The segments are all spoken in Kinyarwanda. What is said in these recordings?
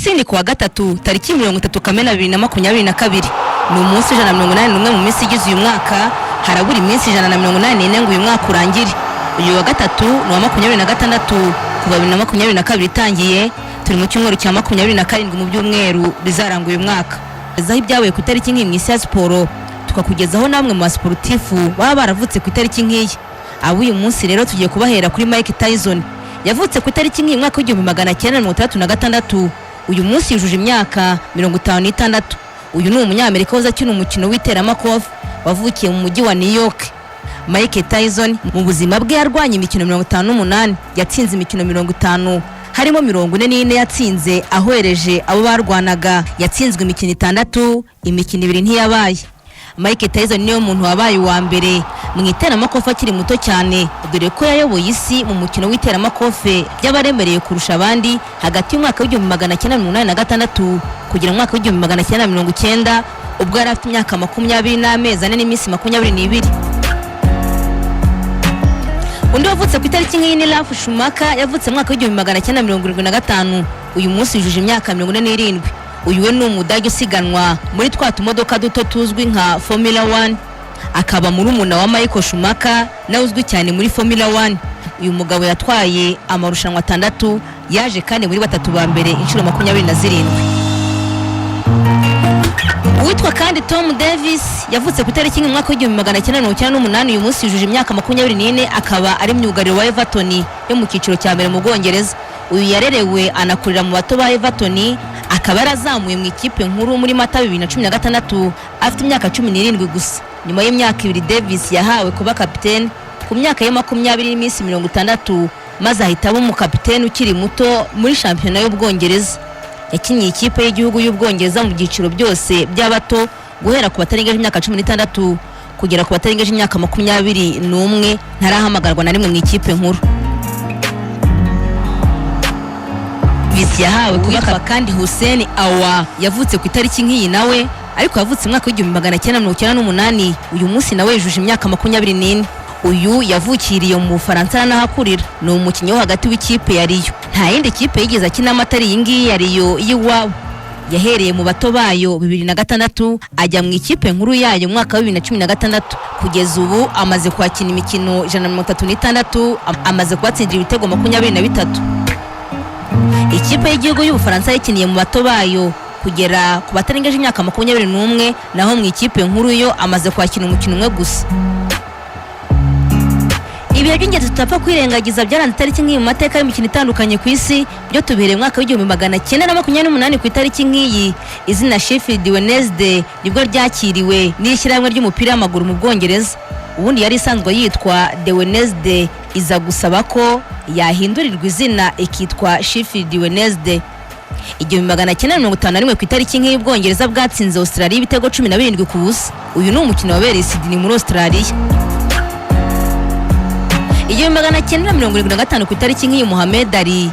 munsi ni kuwa gatatu tariki 30 Kamena 2022 ni umunsi 181 mu minsi igize uyu mwaka, harabura iminsi 184 ngo uyu mwaka urangire. Uyu wa gatatu ni wa 26 kuva 2022 itangiye, turi mu cyumweru cya 27 mu byumweru bizaranga uyu mwaka. Zaho ibyabaye ku itariki nk'iyi mu isi ya siporo, tukakugezaho namwe mu basportifu baba baravutse ku itariki nk'iyi. Abo uyu munsi rero tugiye kubahera kuri Mike Tyson, yavutse ku itariki nk'iyi mwaka w'1936. Uyu munsi yujuje imyaka 56. Uyu ni umunyamerika waza akina umukino w'iteramakofe, wavukiye mu mujyi wa New York. Mike Tyson mu buzima bwe yarwanye imikino 58, yatsinze imikino 50, harimo 44 yatsinze ahohereje abo barwanaga. Yatsinzwe imikino 6, imikino 2 ntiyabaye. Mike Tyson niyo muntu wabaye wa mbere mu iteramakofe akiri muto cyane, dore ko yayoboye isi mu mukino w'iteramakofe by'abaremereye kurusha abandi hagati y'umwaka w'1986 kugira umwaka w'1990, ubwo yari afite imyaka 20 n'amezi 4 n'iminsi 22. Undi wavutse ku itariki nk'iyi ni Ralf Schumacher, yavutse mu mwaka w'1975. Uyu munsi yujuje imyaka 47. Uyu we ni umudage usiganwa muri twa tumodoka duto tuzwi nka Formula 1, akaba murumuna wa Michael Schumacher nawe uzwi cyane muri Formula 1. Uyu mugabo yatwaye amarushanwa 6, yaje kandi muri batatu ba mbere inshuro 27. Uwitwa kandi Tom Davis yavutse ku itariki mu mwaka w'1998. Uyu munsi yujuje imyaka 24, akaba ari myugariro wa Everton yo mu cyiciro cya mbere mu Bwongereza. Uyu yarerewe anakurira mu bato ba Everton, akaba yarazamuye mu ikipe nkuru muri Mata 2016 afite imyaka 17 gusa. Nyuma y'imyaka 2 Davis yahawe kuba kapiteni ku myaka ya 20 n'iminsi 60, maze ahitamo umukapiteni ukiri muto muri shampiyona y'Ubwongereza. Yakinnye ikipe y'igihugu y'Ubwongereza mu byiciro byose by'abato, guhera ku batarengeje imyaka 16 kugera ku batarengeje imyaka 21, ntarahamagarwa na rimwe mu ikipe nkuru. Visi yahawe kuba kandi Hussein Awa yavutse ku itariki nk'iyi nawe, ariko yavutse mu mwaka w'1998. Uyu munsi nawe yujuje imyaka 24. Uyu yavukiriye mu Bufaransa n'ahakurira. Ni umukinnyi wo hagati w'ikipe ya Rio. Nta yindi kipe yigeze akina amatari iyi ngiyi ya Rio y'iwabo. Yahereye mu bato bayo 2006 ajya mu ikipe nkuru yayo mu mwaka wa 2016. Kugeza ubu amaze kwakina imikino 136, amaze kubatsindira ibitego 23. Ikipe y'igihugu y'Ubufaransa yakiniye mu bato bayo kugera ku batarengeje imyaka 21, naho mu ikipe nkuru yo amaze kwakina umukino umwe gusa. Ibihe by'ingenzi tutapfa kwirengagiza byaranze itariki nk'iyi mu mateka y'imikino itandukanye ku isi, byo tubereye mu mwaka w'1928 ku itariki nk'iyi. Izina Sheffield Wednesday nibwo ryakiriwe n'ishyirahamwe ry'umupira w'amaguru mu Bwongereza. Ubundi yari isanzwe yitwa The Wednesday, iza gusaba ko yahindurirwa izina ikitwa Sheffield Wednesday. 1951 ku itariki nk'iyi Ubwongereza bwatsinze Australia ibitego 17 ku busa. Uyu ni umukino wabereye Sydney muri Australia. 1975 ku itariki nk'iyi Muhammad Ali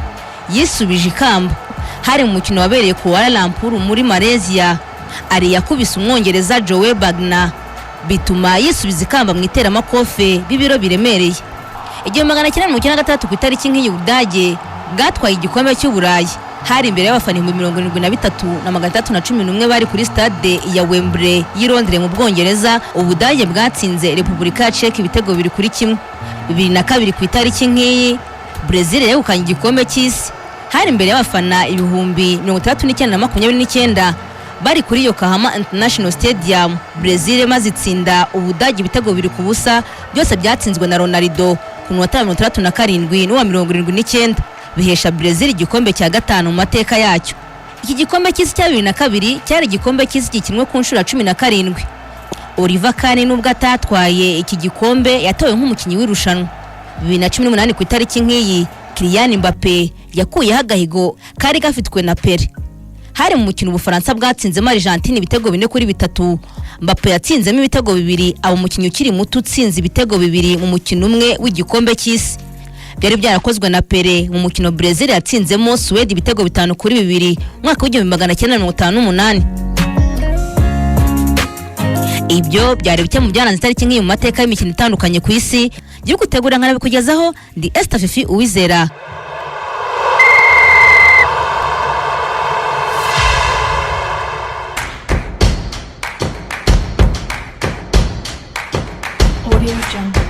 yisubije ikamba. Hari mu mukino wabereye ku Kuala Lumpur muri Malaysia. Ali yakubise umwongereza Joe Bagner, bituma yisubiza ikamba mu iteramakofe b'ibiro biremereye. 1993 ku itariki nk'iyi Ubudage bwatwaye igikombe cy'Uburayi. Hari imbere y'abafana 73,311 bari kuri stade ya Wembley y'i Londres mu Bwongereza. Ubudage bwatsinze Repubulika ya Czech ibitego 2-1. 2002 ku itariki nk'iyi Brazil yegukanye igikombe cy'isi. Hari imbere y'abafana 69,29 bari kuri Yokohama International Stadium. Brazil maze itsinda Ubudage ibitego 2 ku busa, byose byatsinzwe na Ronaldo ku minota 37 n'uwa 79, bihesha Brazil igikombe cya 5 mu mateka yacyo. Iki gikombe cy'isi cya 2002 cyari igikombe cy'isi gikinwe ku nshuro 17. Oliver Kahn nubwo atatwaye iki gikombe yatowe nk'umukinnyi w'irushanwa. 2018 ku itariki nk'iyi Kylian Mbappé yakuyeho agahigo kari gafitwe na Pele. Hari mu mukino Ubufaransa bwatsinzemo Argentine ibitego 4-3. Mbappé yatsinzemo ibitego 2, abo umukinnyi ukiri muto utsinze ibitego 2 mu mukino umwe w'igikombe cy'isi. Byari byarakozwe na Pele mu mukino Brazil yatsinzemo Sweden ibitego 5-2 mwaka w'1958. Ibyo byari bike mu byaranze itariki nk'iyi mu mateka y'imikino itandukanye ku isi. Giye gutegura nk'abikugezaho ndi Esther Fifi Uwizera. Jungle.